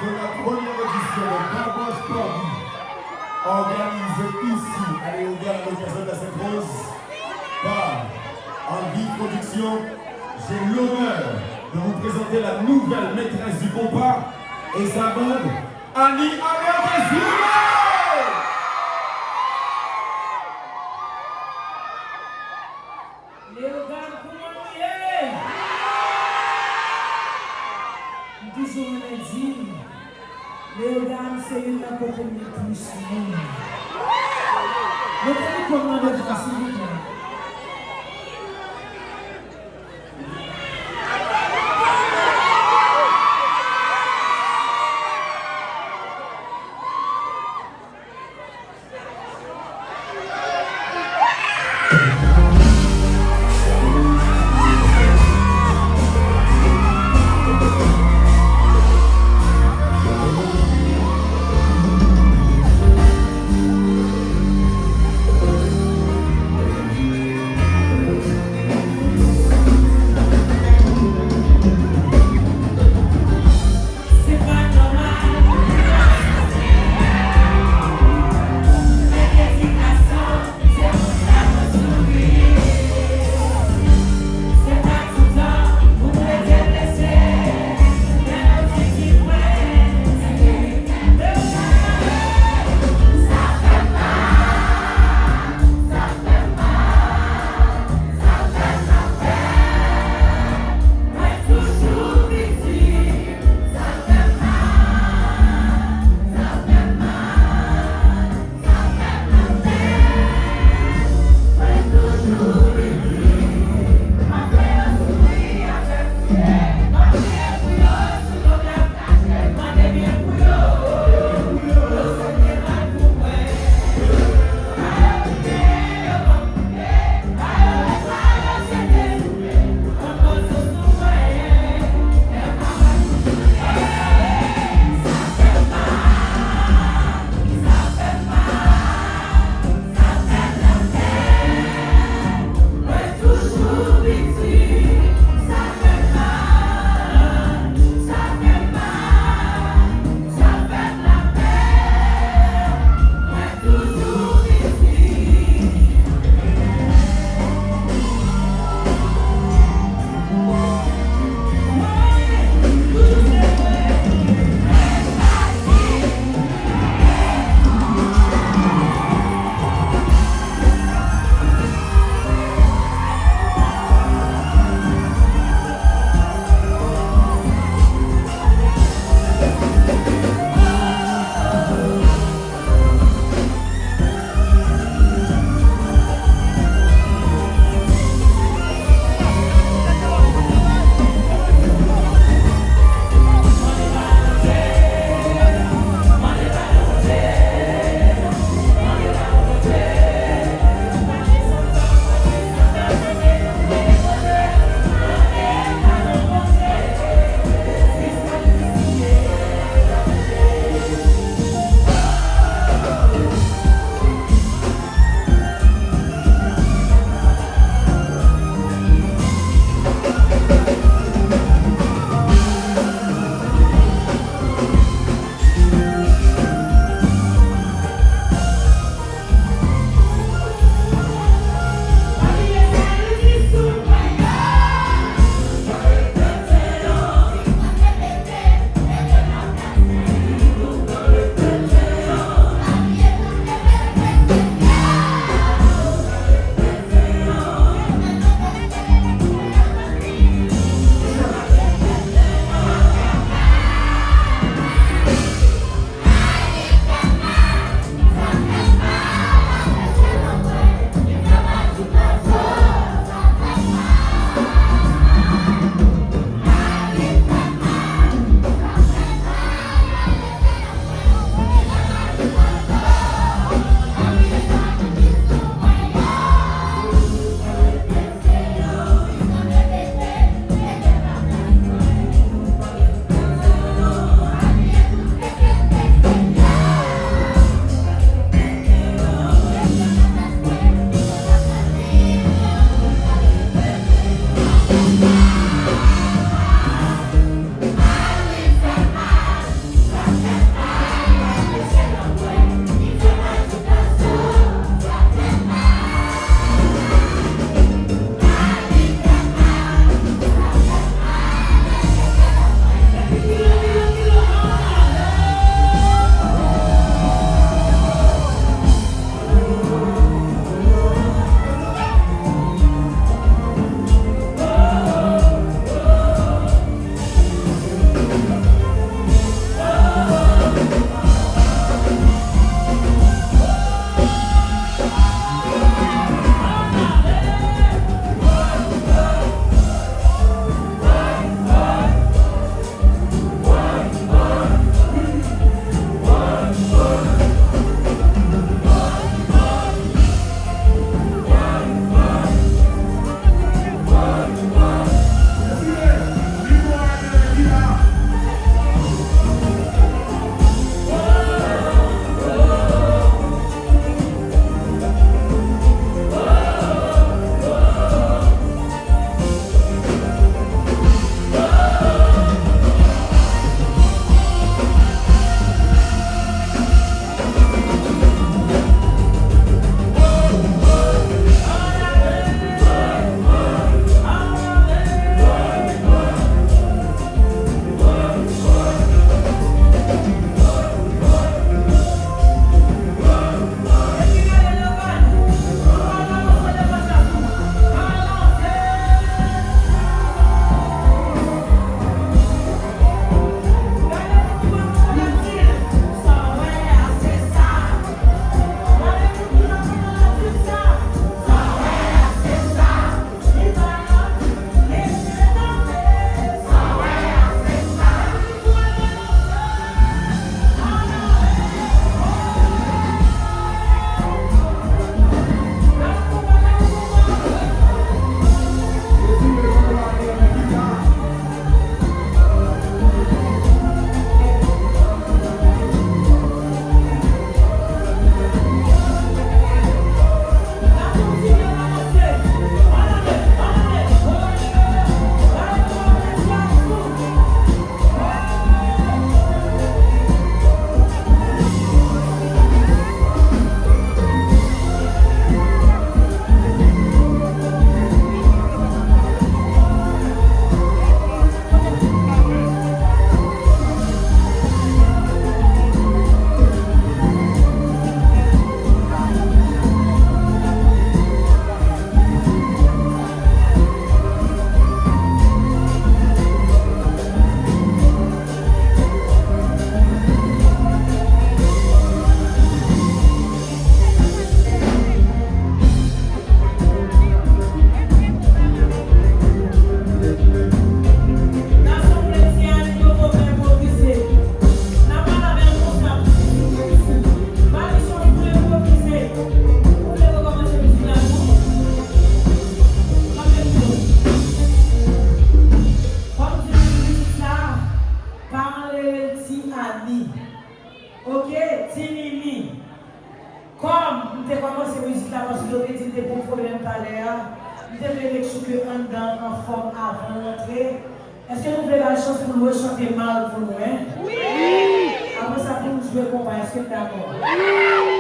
de la première édition de Barboche Party organisée ici à Léogane à l'occasion de la Sainte-Rose par Envie Production. J'ai l'honneur de vous présenter la nouvelle maîtresse du compas et sa bande, Annie Abertazula. Léogane, comment on est? Toujours on a dit, Léogane, c'est une des côtés les plus monde. Mettez-nous comment de facilité. Annie. Ok, Timini. Comme nous avons commencé la musique là, parce que nous avons dit des bons problèmes tout à l'heure, nous avons fait que un dans en forme avant d'entrer. Est-ce que nous voulons la chance pour nous chanter mal pour nous? Hein? Oui! Après ça, pour nous jouer compas, est-ce que tu es d'accord? Oui!